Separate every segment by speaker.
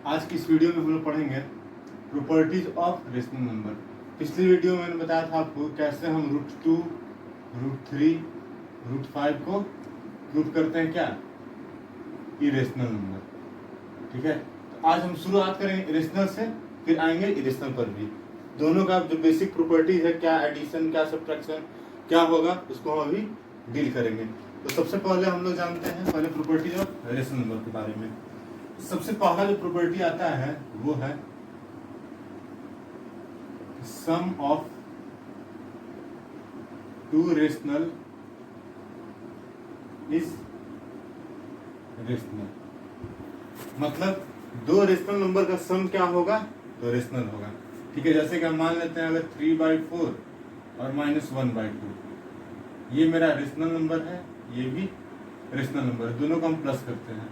Speaker 1: आज की इस वीडियो में हम लोग पढ़ेंगे प्रॉपर्टीज ऑफ रेशनल नंबर। पिछली वीडियो में मैंने बताया था आपको कैसे हम √2, √3, √5 को प्रूव करते हैं क्या, इरेशनल नंबर। ठीक है, तो आज हम शुरुआत करेंगे इरेशनल से, फिर आएंगे इरेशनल पर भी। दोनों का जो बेसिक प्रॉपर्टीज है, क्या एडिशन क्या सब्ट्रैक्शन क्या होगा, उसको हम अभी डील करेंगे। तो सबसे पहले हम लोग जानते हैं पहले प्रॉपर्टीज ऑफ रेशनल नंबर के बारे में। सबसे पहला जो प्रॉपर्टी आता है वो है sum of two rational is rational. मतलब दो रेशनल नंबर का सम क्या होगा, तो रेशनल होगा। ठीक है, जैसे कि हम मान लेते हैं अगर 3/4 और -1/2 ये मेरा रेशनल नंबर है, ये भी रेशनल नंबर है, दोनों को हम प्लस करते हैं।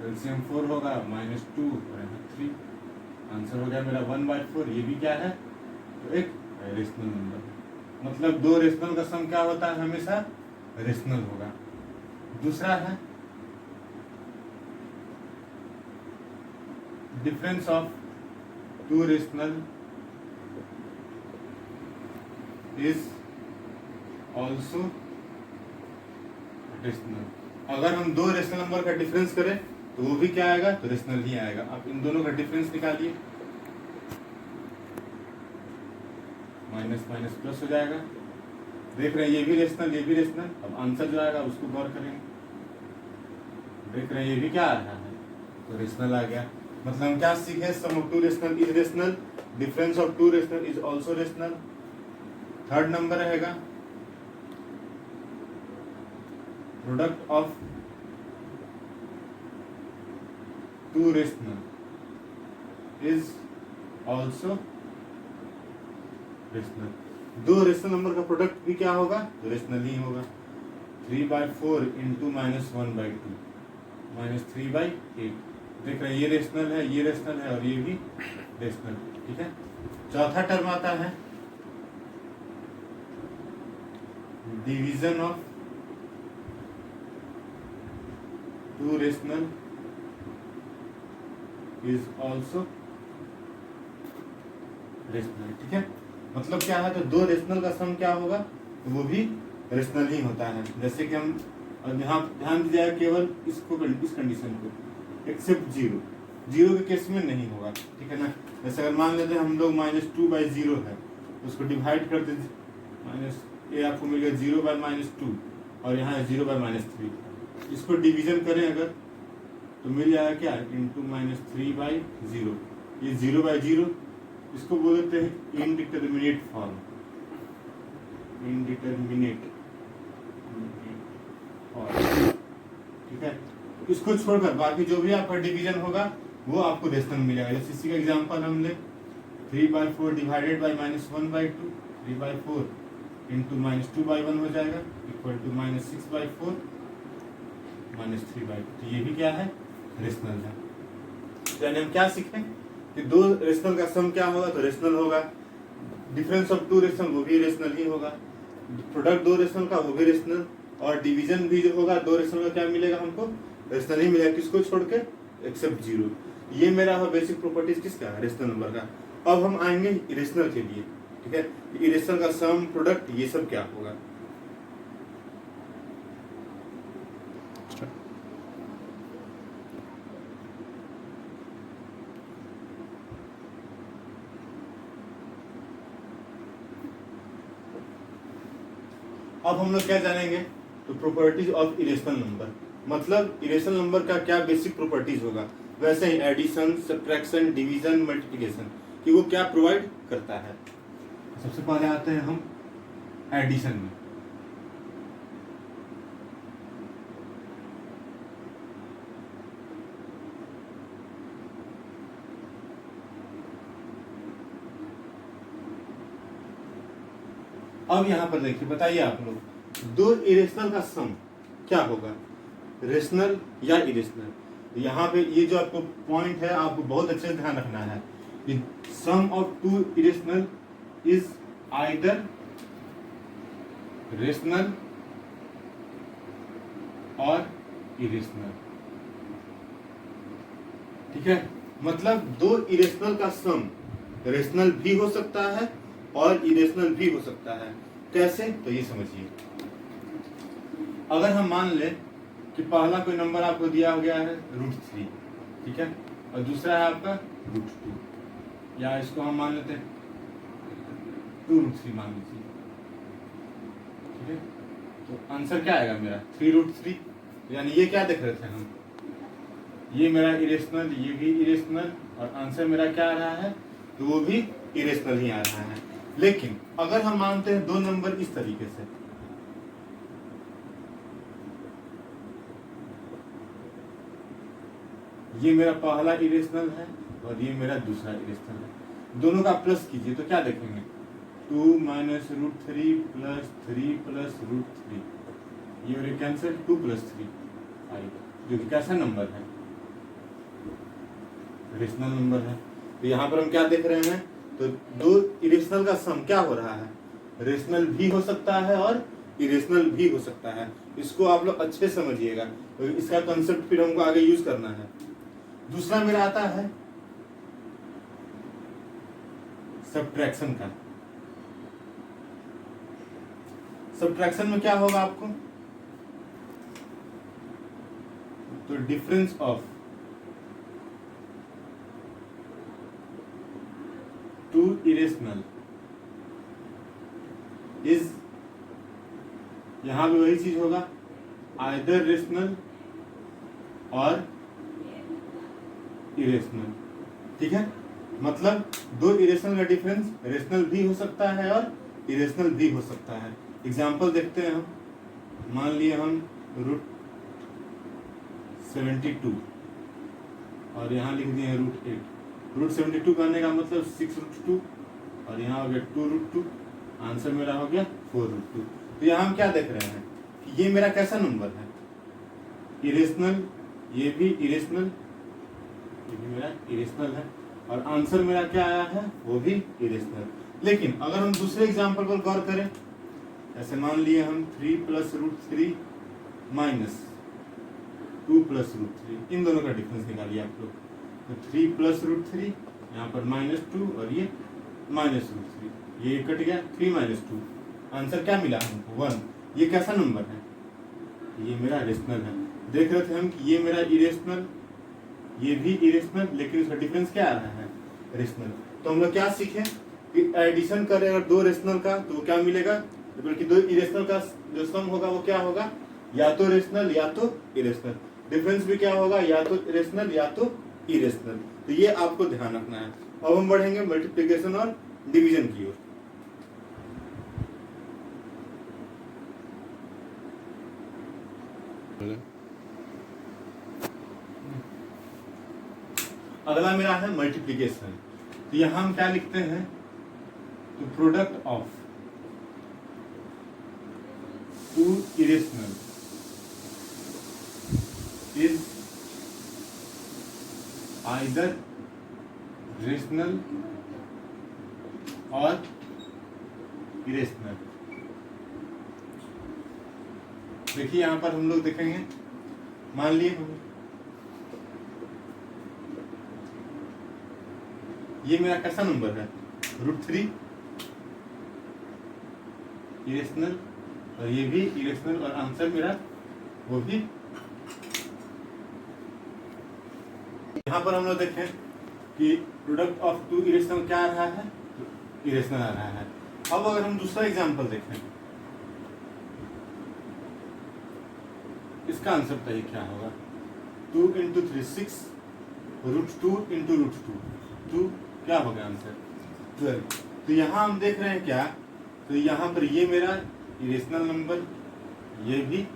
Speaker 1: एलसीएम 4 होगा, -2 और यहाँ 3, आंसर हो गया मेरा 1/4। ये भी क्या है, तो एक रेशनल नंबर। मतलब दो रेशनल का सम क्या होता है, हमेशा रेशनल होगा। दूसरा है difference of two rational is also rational. अगर हम दो रेशनल नंबर का डिफरेंस करें तो वो भी क्या आएगा, तो रेशनल ही आएगा। आप इन दोनों का डिफरेंस निकालिए, माइनस माइनस प्लस हो जाएगा। देख रहे हैं ये भी रेशनल, ये भी रेशनल। अब आंसर जो आएगा उसको गौर करेंगे। देख रहे हैं ये भी क्या आ रहा है, तो रेशनल आ गया। मतलब हम क्या सीखे, sum of two rational is rational, difference of two rational is also rational. Third number रहेगा product of two rational is also rational. दो रेशनल नंबर का प्रोडक्ट भी क्या होगा, तो रेशनल ही होगा। 3/4 इंटू -1/2 -3/8। देख रहे हैं ये रेशनल है, ये रेशनल है और ये भी रेशनल। ठीक है, चौथा टर्म आता है division of two rational is also rational. ठीक है, मतलब क्या है, तो दो रेशनल का सम क्या होगा, तो वो भी रेशनल ही होता है। जैसे कि हम यहाँ ध्यान दिया है केवल इसको, इस कंडीशन को, एक्सेप्ट जीरो के केस में नहीं होगा। ठीक है ना, जैसे अगर मान लेते हैं हम लोग -2/0 है, उसको डिवाइड कर देते, ये आपको मिल गया 0/-2 और यहाँ है 0/-3। इसको डिवीजन करें अगर तो मिल जाएगा क्या, इंटू -3/0। ये 0/0 इसको बोल देते हैं इनडिटरमिनेट फॉर्म, इनडिटरमिनेट फॉर्म। ठीक है, इसको छोड़कर बाकी जो भी आपका डिवीजन होगा वो आपको रेशनल मिलेगा। जैसे इसी का एग्जांपल हम ले 3/4 डिवाइडेड बाई -1/2, 3/4 इंटू -2/1 हो जाएगा इक्वल टू -6/4 -3/2। तो ये भी क्या है, रेशनल है। यानी हम क्या सीखें कि दो रेशनल का सम क्या होगा, तो रेशनल होगा। डिफरेंस ऑफ टू रेशनल वो भी रेशनल ही होगा। प्रोडक्ट दो रेशनल का वो भी रेशनल, और डिवीजन भी जो होगा दो रेशनल का क्या मिलेगा हमको, रेशनल ही मिलेगा। किसको छोड़ के, एक्सेप्ट जीरो। ये मेरा है बेसिक प्रॉपर्टीज किसका, रेशनल नंबर का। अब हम आएंगे इरेशनल के लिए। ठीक है, इरेशनल का सम, प्रोडक्ट, ये सब क्या होगा। अब हम लोग क्या जानेंगे, तो प्रॉपर्टीज ऑफ इरेशनल नंबर। मतलब इरेशनल नंबर का क्या बेसिक प्रॉपर्टीज होगा, वैसे ही एडिशन, सब्ट्रैक्शन, डिवीजन, मल्टीप्लिकेशन कि वो क्या प्रोवाइड करता है। सबसे पहले आते हैं हम एडिशन में। अब यहाँ पर देखिए, बताइए आप लोग, दो इरेशनल का सम क्या होगा, रेशनल या इरेशनल। यहाँ पे ये जो आपको पॉइंट है आपको बहुत अच्छे से ध्यान रखना है कि sum of two irrational is either rational और इरेशनल। ठीक है, मतलब दो इरेशनल का सम रेशनल भी हो सकता है और इरेशनल भी हो सकता है। कैसे? तो ये समझिए, अगर हम मान लें कि पहला कोई नंबर आपको दिया गया है √3, ठीक है, और दूसरा है आपका √2, या इसको हम मान लेते हैं 2√3 मान लीजिए, ठीक है। तो आंसर क्या आएगा मेरा 3√3, यानी ये क्या देख रहे थे हम, ये मेरा इरेशनल, ये भी इरेशनल, और आंसर मेरा क्या आ रहा है, तो वो भी इरेशनल ही आ रहा है। लेकिन अगर हम मानते हैं दो नंबर इस तरीके से, ये मेरा पहला इरेशनल है और ये मेरा दूसरा इरेशनल है, दोनों का प्लस कीजिए तो क्या देखेंगे, 2 - √3 + 3 + √3, ये मेरे कैंसिल, 2 + 3 5, जो कि कैसा नंबर है, रेशनल नंबर है। तो यहाँ पर हम क्या देख रहे हैं, तो दो इरेशनल का सम क्या हो रहा है, रेशनल भी हो सकता है और इरेशनल भी हो सकता है। इसको आप लोग अच्छे समझिएगा, तो इसका कंसेप्ट फिर हमको आगे यूज करना है। दूसरा मेरा आता है सब्ट्रैक्शन का। सब्ट्रैक्शन में क्या होगा आपको, तो difference of two irrational is, यहां भी वही चीज होगा, आइदर रेशनल और इरेशनल, ठीक है। मतलब दो इरेशनल का डिफरेंस रेशनल भी हो सकता है और इरेशनल भी हो सकता है। एग्जांपल देखते हैं हम, मान लिए हम √72 और यहाँ लिख दिए √8। √72 करने का मतलब 6√2 और यहाँ हो गया 2√2, आंसर मेरा हो गया 4√2। तो यहाँ हम क्या देख रहे हैं कि ये मेरा कैसा नंबर है, इरेशनल, ये भी इरेशनल, ये भी मेरा इरेशनल है, और आंसर मेरा क्या आया है, वो भी इरेशनल। लेकिन अगर हम दूसरे एग्जांपल पर गौर करें, ऐसे मान लिए हम 3 + √3 - 2 + √3, इन दोनों का डिफरेंस निकालिए आप लोग। तो 3 + √3, यहाँ पर -2 और ये -√3, ये कट गया, 3 - 2, आंसर क्या मिला हमको 1। ये कैसा नंबर है, ये मेरा रेशनल है। देख रहे थे हम कि ये मेरा इरेशनल, ये भी इरेशनल, लेकिन इसका डिफरेंस क्या आ रहा है, रेशनल। तो हम लोग क्या सीखे कि एडिशन करें अगर दो रेशनल का तो वो क्या मिलेगा, तो बल्कि दो इरेशनल का जो सम होगा वो क्या होगा, या तो रेशनल या तो इरेशनल। डिफरेंस भी क्या होगा, या तो रेशनल या तो इरेशनल। तो ये आपको ध्यान रखना है। अब हम बढ़ेंगे मल्टीप्लिकेशन और डिवीजन की ओर। अगला मेरा है मल्टीप्लिकेशन। तो यहां हम क्या लिखते हैं, तो product of two irrational is either rational और इरेशनल। देखिए यहां पर हम लोग देखेंगे, मान लिए हम ये मेरा कैसा नंबर है, √3 इरेशनल और ये भी इरेशनल, और आंसर मेरा वो भी। यहाँ पर हम लोग देखें कि प्रोडक्ट ऑफ टू इरेशनल क्या आ रहा है, इरेशनल आ रहा है। अब अगर हम दूसरा एग्जांपल देखें, इसका आंसर बताइए क्या होगा, 2 × 3 6, √2 × √2 2, क्या होगा आंसर 12। तो यहाँ हम देख रहे हैं क्या, तो यहाँ पर ये मेरा इरेशनल नंबर, ये भी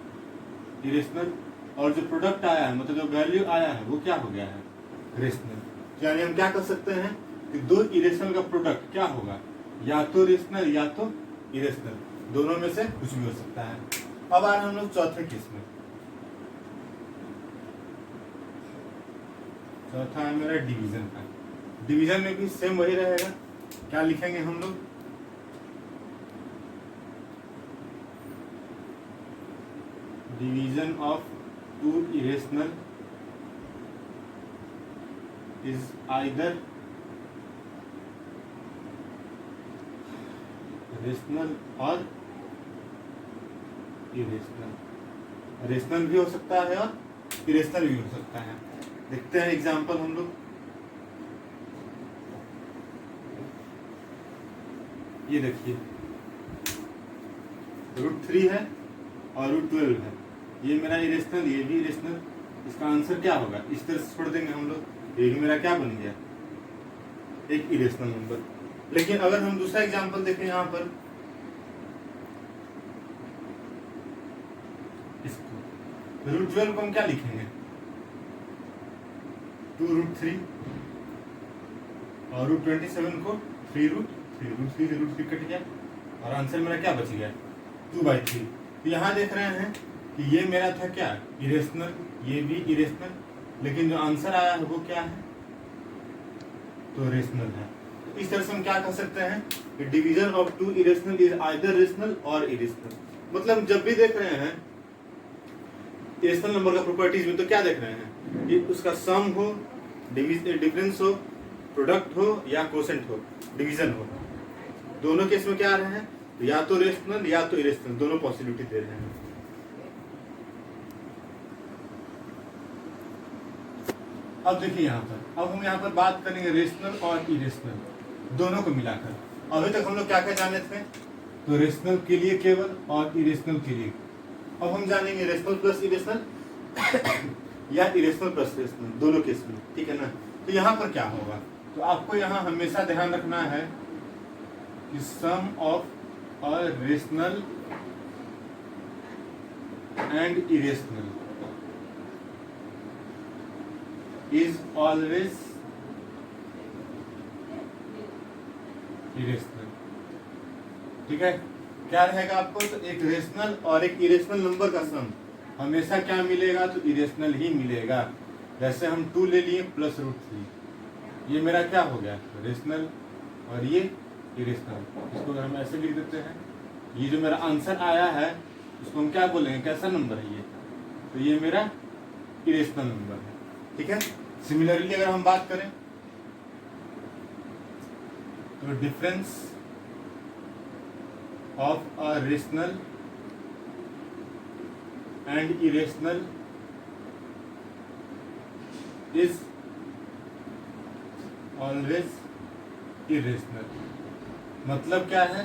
Speaker 1: इरेशनल, और जो प्रोडक्ट आया है मतलब जो वैल्यू आया है वो क्या हो गया है, रेशनल। यानी हम क्या कर सकते हैं कि दो इरेशनल का प्रोडक्ट क्या होगा, या तो रेशनल या तो इरेशनल, दोनों में से कुछ भी हो सकता है। अब आ रहे हम लोग चौथे केस में। चौथा है मेरा डिवीजन का। डिवीजन में भी सेम वही रहेगा, क्या लिखेंगे हम लोग, division of two irrational is either rational और इरेशनल। रेशनल भी हो सकता है और इरेशनल भी हो सकता है। देखते हैं एग्जांपल हम लोग। ये देखिए √3 है और √12 है, ये मेरा इरेशनल, ये भी इरेशनल। इसका आंसर क्या होगा? इस तरह से छोड़ देंगे हम लोग, ये भी मेरा क्या बन गया? एक इरेशनल नंबर। लेकिन अगर हम दूसरा एग्जांपल देखें यहाँ पर, इसको √12 को हम क्या लिखेंगे? 2√3 और √27 को 3√3, √3 से √3 कट गया और आंसर मेरा क्या बच गया? 2/3। तो यहाँ देख रहे हैं कि ये मेरा था क्या? इरेशनल, ये भी इरेशनल, लेकिन जो आंसर आया है वो क्या है? तो रेशनल है। तो इस तरह से हम क्या कह सकते हैं कि division of two irrational is either rational और इरेशनल। मतलब जब भी देख रहे हैं इरेशनल नंबर का प्रॉपर्टीज में, तो क्या देख रहे हैं कि उसका सम हो, डिफरेंस हो, प्रोडक्ट हो या कोसेंट हो, डिवीजन हो। दोनों केस में क्या आ रहे हैं? या तो रेशनल या तो इरेशनल, दोनों पॉसिबिलिटी दे रहे हैं। अब देखिए यहाँ पर, अब हम यहाँ पर बात करेंगे रेशनल और इरेशनल दोनों को मिलाकर। अभी तक हम लोग क्या क्या जाने थे? तो रेशनल के लिए केवल और इरेशनल के लिए। अब हम जानेंगे रेशनल प्लस इरेशनल या इरेशनल प्लस रेशनल, दोनों केस में, ठीक है ना। तो यहाँ पर क्या होगा? तो आपको यहाँ हमेशा ध्यान रखना है कि sum of a rational and irrational is always irrational. ठीक है, क्या रहेगा आपको? तो एक रेशनल और एक इरेशनल नंबर का सम हमेशा क्या मिलेगा? तो इरेशनल ही मिलेगा। जैसे हम 2 ले लिए प्लस √3, ये मेरा क्या हो गया? रेशनल और ये इरेशनल। इसको हम ऐसे लिख देते हैं, ये जो मेरा आंसर आया है उसको हम क्या बोलेंगे? कैसा नंबर है ये? तो ये मेरा इरेशनल नंबर है, ठीक है। सिमिलरली अगर हम बात करें तो difference of a rational and irrational is always irrational. मतलब क्या है?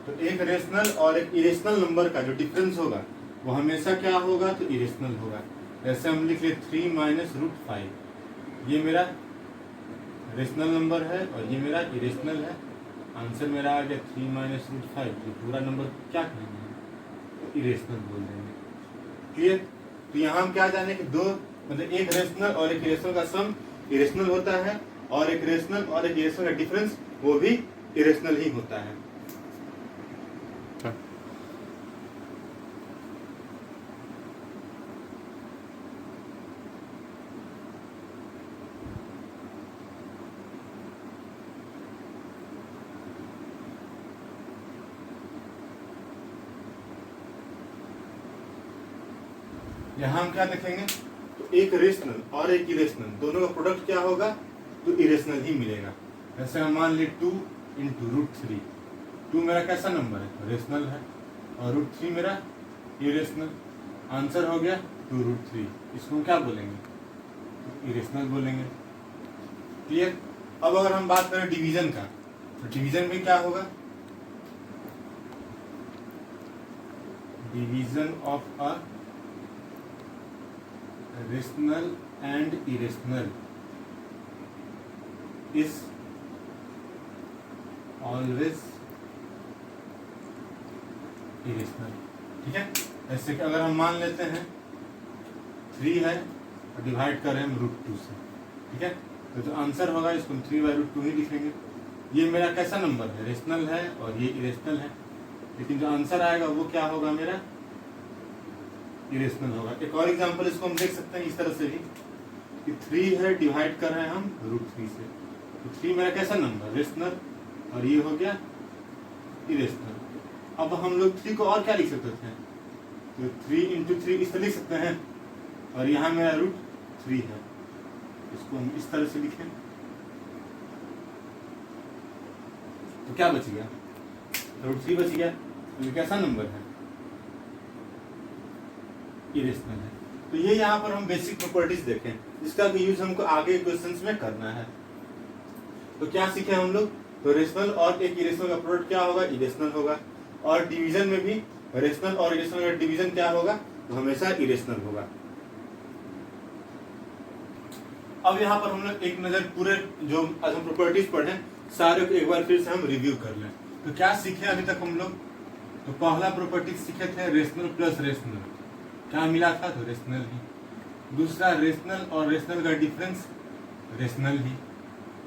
Speaker 1: तो एक रेशनल और एक इरेशनल नंबर का जो डिफरेंस होगा वो हमेशा क्या होगा? तो इरेशनल होगा। जैसे हम लिख ले 3 माइनस √5, ये मेरा रेशनल नंबर है और ये मेरा इरेशनल है। आंसर मेरा आ गया 3 माइनस √5। तो पूरा नंबर क्या कहेंगे? तो इरेशनल बोल देंगे। क्लियर? तो यहाँ हम क्या जाने कि दो, मतलब एक रेशनल और एक इरेशनल का सम इरेशनल होता है और एक रेशनल और एक इरेशनल का डिफरेंस वो भी इरेशनल ही होता है। यहाँ हम क्या देखेंगे? तो एक रेशनल और एक इरेशनल, दोनों का प्रोडक्ट क्या होगा? तो इरेशनल ही मिलेगा। जैसे हम मान ली 2 इंटू √3, 2 मेरा कैसा नंबर है? रेशनल है और √3 मेरा इरेशनल। आंसर हो गया 2√3। इसको हम क्या बोलेंगे? तो इरेशनल बोलेंगे। क्लियर? अब अगर हम बात करें डिवीजन का, तो डिवीजन में क्या होगा? Division of a rational and irrational is always irrational. ठीक है, ऐसे कि अगर हम मान लेते हैं 3 है और डिवाइड कर रहे हैं √2 से, ठीक है, तो जो आंसर होगा इसको 3/√2 ही लिखेंगे। ये मेरा कैसा नंबर है? रेशनल है और ये इरेशनल है, लेकिन जो आंसर आएगा वो क्या होगा? मेरा इरेशनल होगा। एक और एग्जांपल इसको हम देख सकते हैं इस तरह से भी कि 3 है, डिवाइड कर रहे हैं हम √3 से, तो 3 मेरा कैसा नंबर? रेशनल और ये हो गया इरेशनल। अब हम लोग 3 को और क्या लिख सकते थे? तो 3 इंटू 3 इस तरह लिख सकते हैं और यहाँ मेरा √3 है, इसको हम इस तरह से लिखें तो क्या बच गया, √3 बच गया। तो ये कैसा नंबर है, इरेशनल है। तो ये यहाँ पर हम बेसिक प्रॉपर्टीज देखें जिसका यूज हमको आगे क्वेश्चंस में करना है। तो क्या सीखे हम लोग, तो रेशनल और एक इरेशनल का प्रोडक्ट क्या होगा, इरेशनल होगा। और डिवीजन में भी रेशनल और इरेशनल का डिवीजन क्या होगा, तो हमेशा इरेशनल होगा। अब यहाँ पर हम लोग एक नजर पूरे जो आज हम प्रॉपर्टीज पढ़े सारे को एक बार फिर से हम रिव्यू कर लें। तो क्या सीखे अभी तक हम लोग, तो पहला प्रॉपर्टी सीखे थे रेशनल प्लस रेशनल, क्या मिला था, तो रेशनल ही। दूसरा रेशनल और रेशनल का डिफरेंस, रेशनल ही।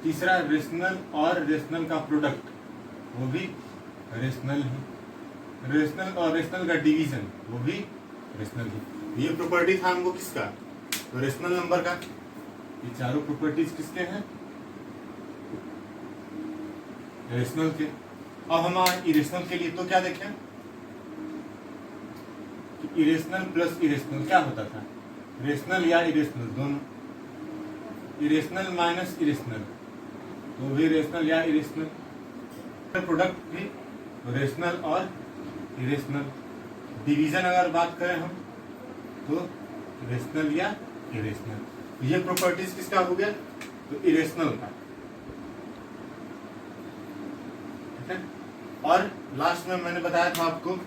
Speaker 1: तीसरा रेशनल और रेशनल का प्रोडक्ट, वो भी रेशनल ही। रेशनल और रेशनल का डिवीजन, वो भी रेशनल ही। ये प्रॉपर्टी था हमको किसका, तो रेशनल नंबर का। ये चारों प्रॉपर्टीज किसके हैं, रेशनल के। अब हम इरेशनल के लिए तो क्या देखें, इरेशनल प्लस इरेशनल क्या होता था, रेशनल या इरेशनल दोनों। इरेशनल माइनस इरेशनल तो भी रेशनल या इरेशनल। प्रोडक्ट भी रेशनल और इरेशनल। डिवीजन अगर बात करें हम तो रेशनल या इरेशनल। ये प्रॉपर्टीज किसका हो गया, तो इरेशनल का, ठीक है। और लास्ट में मैंने बताया था आपको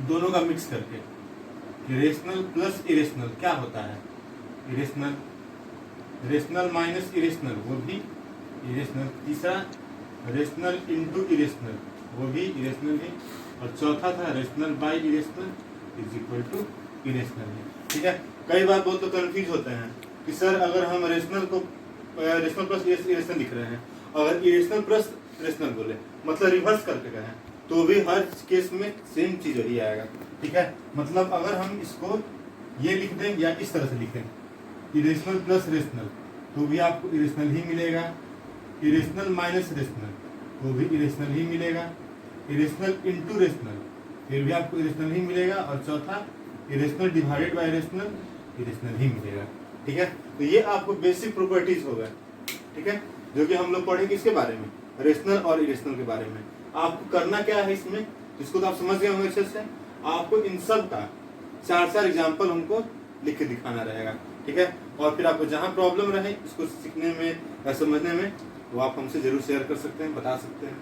Speaker 1: दोनों का मिक्स करके कि रेशनल प्लस इरेशनल क्या होता है, इरेशनल। रेशनल माइनस इरेशनल वो भी इरेशनल। तीसरा रेशनल इंटू इरेशनल वो भी इरेशनल है। और चौथा था rational by irrational is equal to irrational है, ठीक है। कई बार बहुत तो कंफ्यूज होते हैं कि सर अगर हम रेशनल को रेशनल प्लस इरेशनल लिख रहे हैं, अगर इरेशनल प्लस रेशनल बोले मतलब रिवर्स करके कहें तो भी हर केस में सेम चीज वही आएगा, ठीक है। मतलब अगर हम इसको ये लिख दें या इस तरह से लिखें इरेशनल प्लस रेशनल तो भी आपको इरेशनल ही मिलेगा। इरेशनल माइनस रेशनल तो भी इरेशनल ही मिलेगा। इरेशनल इंटू रेशनल फिर भी आपको इरेशनल ही मिलेगा। और चौथा irrational divided by rational irrational ही मिलेगा, ठीक है। तो ये आपको बेसिक प्रॉपर्टीज होगा, ठीक है, जो कि हम लोग पढ़ेंगे इसके बारे में, रेशनल और इरेशनल के बारे में। आपको करना क्या है इसमें, इसको तो आप समझ गए होंगे अच्छे से। आपको इन सब का 4 एग्जाम्पल हमको लिख के दिखाना रहेगा, ठीक है। और फिर आपको जहाँ प्रॉब्लम रहे इसको सीखने में या समझने में वो आप हमसे जरूर शेयर कर सकते हैं, बता सकते हैं।